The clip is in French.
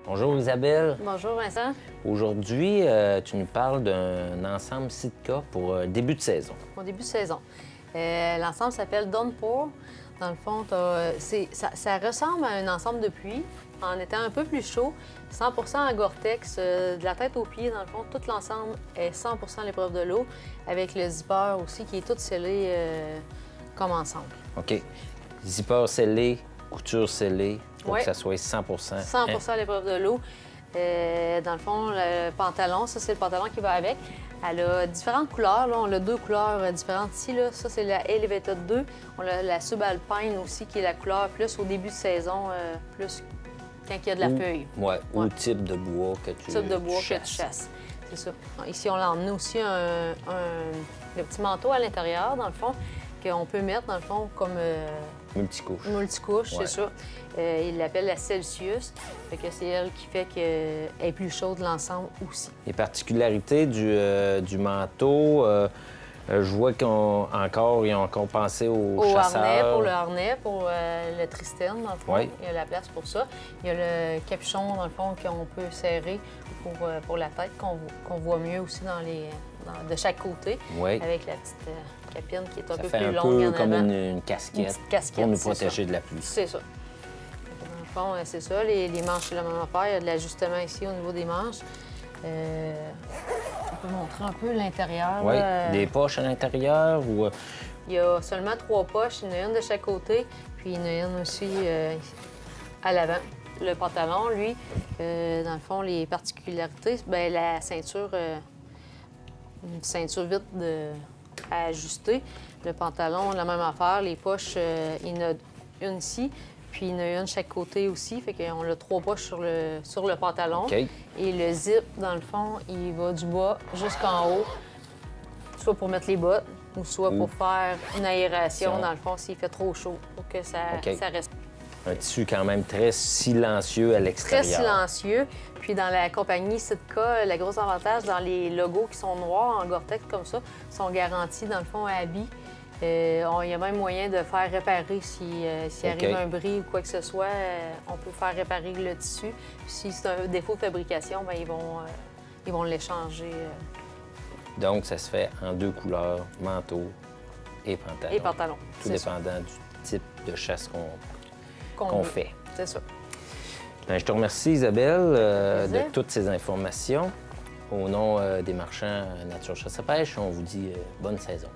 Bonjour Isabelle. Bonjour Vincent. Aujourd'hui, tu nous parles d'un ensemble Sitka pour début de saison. Au début de saison. L'ensemble s'appelle Downpour. Dans le fond, ça ressemble à un ensemble de pluie en étant un peu plus chaud. 100 en Gore-Tex, de la tête aux pieds, dans le fond, tout l'ensemble est 100 à l'épreuve de l'eau, avec le zipper aussi qui est tout scellé comme ensemble. OK. Zipper scellé, couture scellée, pour Oui. que ça soit 100 100 à l'épreuve de l'eau. Dans le fond, le pantalon, ça, c'est le pantalon qui va avec. Elle a différentes couleurs. Là, on a deux couleurs différentes ici. Là. Ça, c'est la Elevated 2. On a la Subalpine aussi, qui est la couleur plus au début de saison, plus quand il y a de la feuille. Ouais, ou le type de bois que tu Type de bois chasses. que tu chasses. C'est ça. Ici, on l'a emmené aussi le petit manteau à l'intérieur, dans le fond, qu'on peut mettre, dans le fond, comme... Multicouche. Multicouche, Ouais. c'est ça. Il l'appelle la Celsius. Fait que c'est elle qui fait qu'elle est plus chaude l'ensemble aussi. Les particularités du manteau, je vois qu'ils ont encore pensé aux chasseurs. Harnais, pour le harnais, pour le tristène, dans le fond. Oui. Il y a la place pour ça. Il y a le capuchon, dans le fond, qu'on peut serrer pour la tête, qu'on voit mieux aussi de chaque côté. Oui. Avec la petite capine qui est un Ça peu fait plus un longue peu en comme avant. une casquette, Une petite casquette, pour nous c'est protéger ça. de la pluie. C'est ça. Dans le fond, c'est ça. Les manches, c'est la même affaire. Il y a de l'ajustement ici au niveau des manches. On peut montrer un peu l'intérieur. Oui, là. des poches à l'intérieur ou... Il y a seulement 3 poches. Il y en a une de chaque côté, puis il y en a une aussi à l'avant. Le pantalon, lui, dans le fond, les particularités, bien, la ceinture, une ceinture vite à ajuster. Le pantalon, la même affaire. Les poches, il y en a une ici, puis il y en a une de chaque côté aussi. Fait qu'on a 3 poches sur le pantalon. OK. Et le zip, dans le fond, il va du bas jusqu'en haut, soit pour mettre les bottes, ou soit pour faire une aération, dans le fond, s'il fait trop chaud, pour que ça reste. Un tissu quand même très silencieux à Très l'extérieur. silencieux. Puis dans la compagnie Sitka, le gros avantage dans les logos qui sont noirs en Gore-Tex comme ça, sont garantis, dans le fond, à vie. Il y a même moyen de faire réparer s'il arrive un bris ou quoi que ce soit. On peut faire réparer le tissu. Puis si c'est un défaut de fabrication, bien, ils vont l'échanger. Donc, ça se fait en 2 couleurs, manteau et pantalon. Et pantalon. Tout c'est ça. dépendant du type de chasse qu'on veut. fait. C'est ça. Bien, je te remercie, Isabelle, de plaisir. toutes ces informations. Au nom des marchands Nature Chasse et Pêche, on vous dit bonne saison.